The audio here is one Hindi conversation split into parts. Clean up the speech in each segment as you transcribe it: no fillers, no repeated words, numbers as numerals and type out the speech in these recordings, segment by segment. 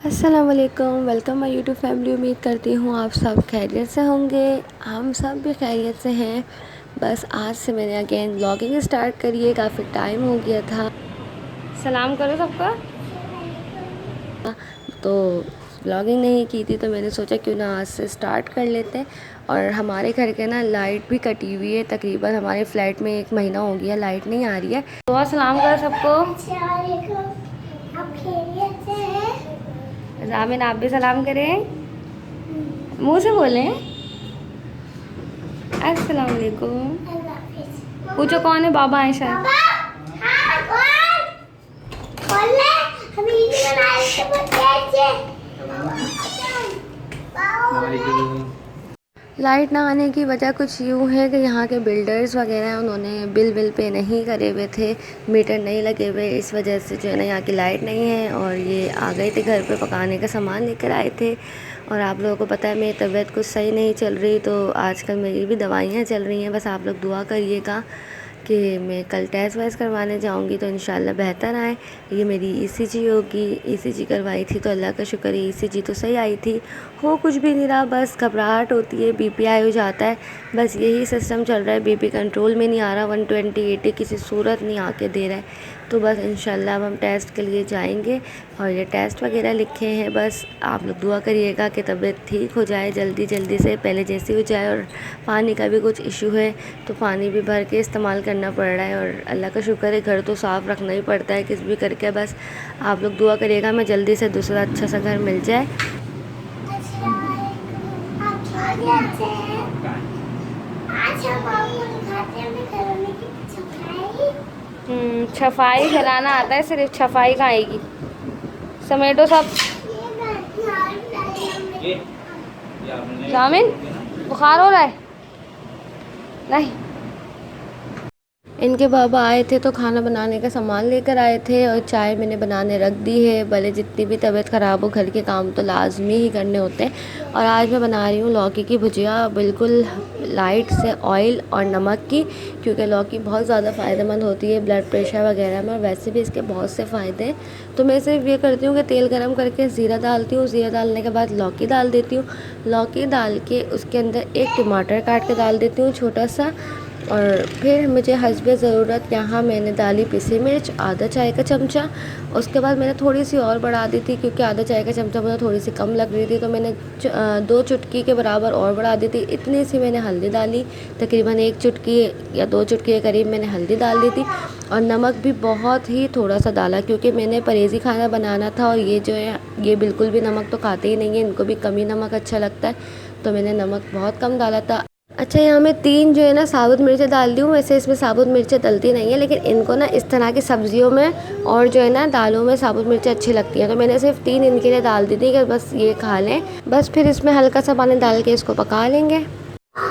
अस्सलाम वालेकुम, वेलकम माय यूट्यूब फैमिली। उम्मीद करती हूँ आप सब खैरियत से होंगे। हम सब भी खैरियत से हैं। बस आज से मैंने अगेन ब्लॉगिंग स्टार्ट करी है, काफ़ी टाइम हो गया था। सलाम करो सबका। तो ब्लॉगिंग नहीं की थी तो मैंने सोचा क्यों ना आज से स्टार्ट कर लेते हैं। और हमारे घर के ना लाइट भी कटी हुई है, तकरीबन हमारे फ्लैट में 1 महीना हो गया लाइट नहीं आ रही है। तो सलाम करो सबको। रामिन आप भी सलाम करें, मुँह से बोलें। अस्सलाम वालेकुम। पूछो कौन है? बाबा हैं शायद। लाइट ना आने की वजह कुछ यूँ है कि यहाँ के बिल्डर्स वगैरह हैं, उन्होंने बिल पे नहीं करे हुए थे, मीटर नहीं लगे हुए, इस वजह से जो है ना यहाँ की लाइट नहीं है। और ये आ गए थे घर पे, पकाने का सामान लेकर आए थे। और आप लोगों को पता है मेरी तबीयत कुछ सही नहीं चल रही, तो आजकल मेरी भी दवाइयाँ चल रही हैं। बस आप लोग दुआ करिएगा कि मैं कल टेस्ट वेस्ट करवाने जाऊंगी तो इंशाल्लाह बेहतर आए। ये मेरी ईसीजी होगी, ईसीजी करवाई थी तो अल्लाह का शुक्र है ईसीजी तो सही आई थी। हो कुछ भी नहीं रहा, बस घबराहट होती है, बीपी हाई हो जाता है, बस यही सिस्टम चल रहा है। बीपी कंट्रोल में नहीं आ रहा, 120/80 किसी सूरत नहीं आके दे रहा है। तो बस इंशाल्लाह अब हम टेस्ट के लिए जाएंगे और ये टेस्ट वगैरह लिखे हैं। बस आप लोग दुआ करिएगा कि तबीयत ठीक हो जाए जल्दी जल्दी से, पहले जैसी हो जाए। और पानी का भी कुछ इशू है तो पानी भी भर के इस्तेमाल करना पड़ रहा है। और अल्लाह का शुक्र है घर तो साफ़ रखना ही पड़ता है किस भी करके। बस आप लोग दुआ करिएगा मैं जल्दी से दूसरा अच्छा सा घर मिल जाए। सफाई कराना आता है, सिर्फ सफाई का आएगी। समेटो सब। जामिन बुखार हो रहा है? नहीं। इनके बाबा आए थे तो खाना बनाने का सामान लेकर आए थे और चाय मैंने बनाने रख दी है। भले जितनी भी तबीयत ख़राब हो, घर के काम तो लाजमी ही करने होते हैं। और आज मैं बना रही हूँ लौकी की भुजिया, बिल्कुल लाइट से ऑयल और नमक की, क्योंकि लौकी बहुत ज़्यादा फ़ायदेमंद होती है ब्लड प्रेशर वगैरह में, और वैसे भी इसके बहुत से फ़ायदे हैं। तो मैं सिर्फ ये करती हूँ कि तेल गर्म करके ज़ीरा डालती हूँ, ज़ीरा डालने के बाद लौकी डाल देती हूँ। लौकी डाल के उसके अंदर 1 टमाटर काट के डाल देती हूँ छोटा सा। और फिर मुझे हस्बे ज़रूरत यहाँ मैंने डाली पिसी मिर्च, आधा चाय का चमचा। उसके बाद मैंने थोड़ी सी और बढ़ा दी थी क्योंकि आधा चाय का चमचा मुझे थोड़ी सी कम लग रही थी, तो मैंने 2 चुटकी के बराबर और बढ़ा दी थी। इतनी सी मैंने हल्दी डाली, तकरीबन 1 चुटकी या 2 चुटकी के करीब मैंने हल्दी डाल दी थी। और नमक भी बहुत ही थोड़ा सा डाला क्योंकि मैंने परहेज़ी खाना बनाना था। और ये जो है ये बिल्कुल भी नमक तो खाते ही नहीं है, इनको भी कम ही नमक अच्छा लगता है, तो मैंने नमक बहुत कम डाला था। अच्छा, यहाँ मैं 3 जो है ना साबुत मिर्चें डाल दी हूँ। वैसे इसमें साबुत मिर्चें डलती नहीं है, लेकिन इनको ना इस तरह की सब्जियों में और जो है ना दालों में साबुत मिर्चें अच्छी लगती हैं, तो मैंने सिर्फ 3 इनके लिए डाल दी थी कि बस ये खा लें। बस फिर इसमें हल्का सा पानी डाल के इसको पका लेंगे।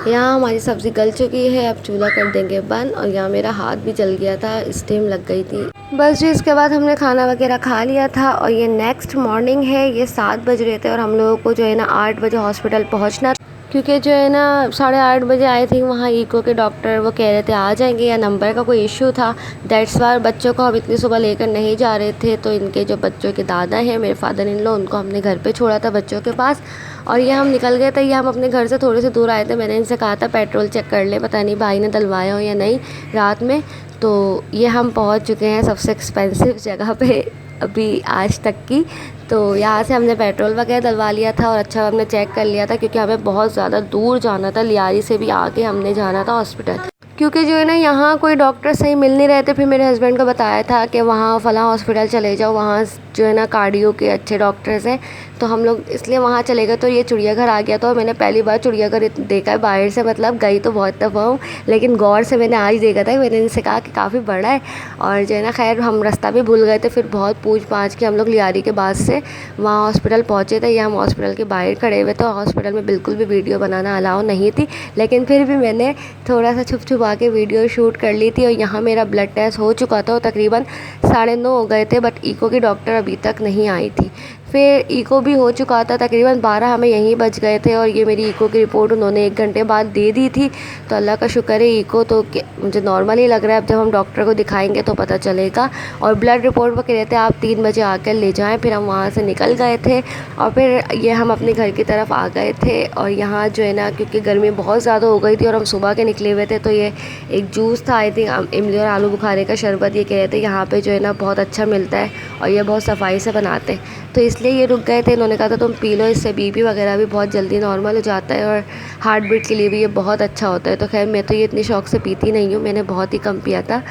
यहाँ हमारी सब्ज़ी गल चुकी है, अब चूल्हा कर देंगे बंद। और यहाँ मेरा हाथ भी जल गया था, स्टीम लग गई थी। बस जी इसके बाद हमने खाना वगैरह खा लिया था और ये नेक्स्ट मॉर्निंग है, ये 7 बज रहे थे और हम लोगों को जो है ना 8 बजे हॉस्पिटल पहुँचना, क्योंकि जो है ना 8:30 बजे आई थी वहाँ ईको के डॉक्टर, वो कह रहे थे आ जाएंगे, या नंबर का कोई इशू था। दैट्स वाई बच्चों को हम इतनी सुबह लेकर नहीं जा रहे थे। तो इनके जो बच्चों के दादा हैं, मेरे फादर इन लॉ, उनको हमने घर पे छोड़ा था बच्चों के पास। और ये हम निकल गए थे। ये हम अपने घर से थोड़े से दूर आए थे। मैंने इनसे कहा था पेट्रोल चेक कर ले, पता नहीं भाई ने डलवाया हो या नहीं रात में। तो ये हम पहुँच चुके हैं सबसे एक्सपेंसिव जगह पे अभी आज तक की। तो यहाँ से हमने पेट्रोल वगैरह डलवा लिया था और अच्छा हमने चेक कर लिया था, क्योंकि हमें बहुत ज़्यादा दूर जाना था, लियारी से भी आगे हमने जाना था हॉस्पिटल। क्योंकि जो है ना यहाँ कोई डॉक्टर सही मिल नहीं रहे थे। फिर मेरे हस्बैंड को बताया था कि वहाँ फ़लाँ हॉस्पिटल चले जाओ, वहाँ जो है ना कार्डियो के अच्छे डॉक्टर्स हैं, तो हम लोग इसलिए वहाँ चले गए। तो ये चिड़ियाघर आ गया, तो मैंने पहली बार चिड़ियाघर देखा है बाहर से, मतलब गई तो बहुत दफ़ा हूँ, लेकिन गौर से मैंने आज देखा था। मैंने इनसे कहा कि काफ़ी बड़ा है। और जो है ना खैर हम रास्ता भी भूल गए थे, फिर बहुत पूछ पाछ के हम लोग लियारी के बाद से वहाँ हॉस्पिटल पहुँचे थे। या हम हॉस्पिटल के बाहर खड़े हुए थे। हॉस्पिटल में बिल्कुल भी वीडियो बनाना अलाउ नहीं थी, लेकिन फिर भी मैंने थोड़ा सा छुप छुपा के वीडियो शूट कर ली थी। और यहाँ मेरा ब्लड टेस्ट हो चुका था, तकरीबन 9:30 हो गए थे, बट ईको की डॉक्टर अभी तक नहीं आई थी। फिर इको भी हो चुका था, तकरीबन 12 हमें यहीं बज गए थे और ये मेरी इको की रिपोर्ट उन्होंने 1 घंटे बाद दे दी थी। तो अल्लाह का शुक्र है इको तो मुझे नॉर्मल ही लग रहा है। अब जब हम डॉक्टर को दिखाएंगे तो पता चलेगा। और ब्लड रिपोर्ट वो कह रहे थे आप 3 बजे आकर ले जाएं। फिर हम वहाँ से निकल गए थे और फिर ये हम अपने घर की तरफ आ गए थे। और यहाँ जो है ना, क्योंकि गर्मी बहुत ज़्यादा हो गई थी और हम सुबह के निकले हुए थे, तो ये एक जूस था, आई थिंक इमली और आलू बुखारे का शरबत, ये कह रहे थे यहाँ पे जो है ना बहुत अच्छा मिलता है और ये बहुत सफाई से बनाते हैं, तो इसलिए ये रुक गए थे। इन्होंने कहा था तुम पी लो, इससे बीपी वगैरह भी बहुत जल्दी नॉर्मल हो जाता है और हार्ट बीट के लिए भी ये बहुत अच्छा होता है। तो खैर मैं तो ये इतनी शौक से पीती नहीं हूँ, मैंने बहुत ही कम पिया था।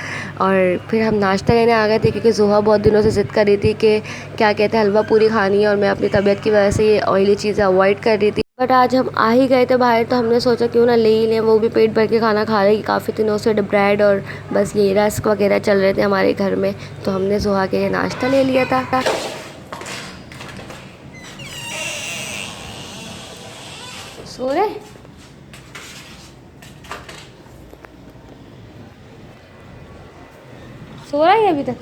और फिर हम नाश्ता लेने आ गए थे क्योंकि ज़ुहा बहुत दिनों से ज़िद कर रही थी कि क्या कहते हैं हलवा पूरी खानी है, और मैं अपनी तबीयत की वजह से ये ऑयली चीज़ें अवॉइड कर रही थी। बट आज हम आ ही गए थे बाहर, तो हमने सोचा क्यों ना ले ही लें, वो भी पेट भर के खाना खा रही, काफ़ी दिनों से ब्रेड और बस ये रस्क वगैरह चल रहे थे हमारे घर में, तो हमने ज़ुहा के लिए नाश्ता ले लिया था। सो रहे सो रहा है अभी तक।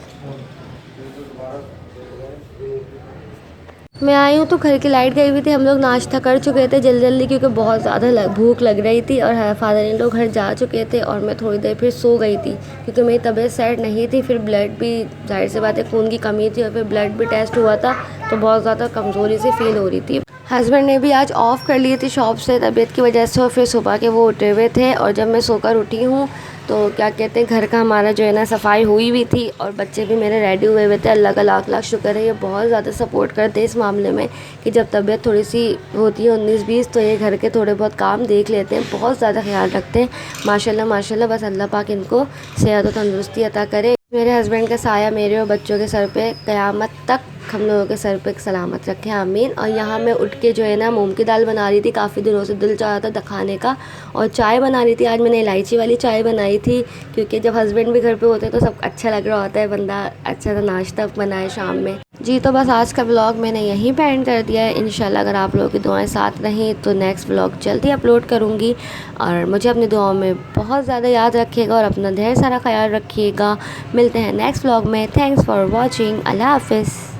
मैं आई हूँ तो घर की लाइट गई हुई थी, हम लोग नाश्ता कर चुके थे जल्दी जल्दी क्योंकि बहुत ज़्यादा भूख लग रही थी, और फादर इन लोग घर जा चुके थे और मैं थोड़ी देर फिर सो गई थी क्योंकि मेरी तबीयत सेट नहीं थी। फिर ब्लड भी, जाहिर सी बात है खून की कमी थी, और फिर ब्लड भी टेस्ट हुआ था तो बहुत ज़्यादा कमज़ोरी सी फील हो रही थी। हस्बैंड ने भी आज ऑफ़ कर लिए थे शॉप से तबीयत की वजह से, और फिर सुबह के वो उठे हुए थे। और जब मैं सोकर उठी हूँ तो क्या कहते हैं घर का हमारा जो है ना सफाई हुई भी थी और बच्चे भी मेरे रेडी हुए हुए थे। अल्लाह का लाख लाख शुक्र है, ये बहुत ज़्यादा सपोर्ट करते हैं इस मामले में कि जब तबीयत थोड़ी सी होती है 19-20 तो ये घर के थोड़े बहुत काम देख लेते हैं, बहुत ज़्यादा ख्याल रखते हैं। माशाल्लाह माशाल्लाह, बस अल्लाह पाक इनको सेहत और तंदुरुस्ती अता करे। मेरे हस्बैंड का साया मेरे और बच्चों के सर पे क़यामत तक हम लोगों के सर पे सलामत रखे, आमीन। और यहाँ मैं उठ के जो है ना मूंग की दाल बना रही थी, काफ़ी दिनों से दिल चाह रहा था खाने का, और चाय बना रही थी। आज मैंने इलायची वाली चाय बनाई थी क्योंकि जब हस्बैंड भी घर पे होते हैं तो सब अच्छा लग रहा होता है, बंदा अच्छा सा नाश्ता बनाए शाम में जी। तो बस आज का व्लॉग मैंने यहीं पे एंड कर दिया है। इंशाल्लाह अगर आप लोगों की दुआएं साथ रहें तो नेक्स्ट व्लॉग जल्दी अपलोड करूँगी। और मुझे अपनी दुआओं में बहुत ज़्यादा याद रखिएगा और अपना ढेर सारा ख्याल रखिएगा। मिलते हैं नेक्स्ट व्लॉग में। Thanks for watching. अल्लाह हाफ़िज़।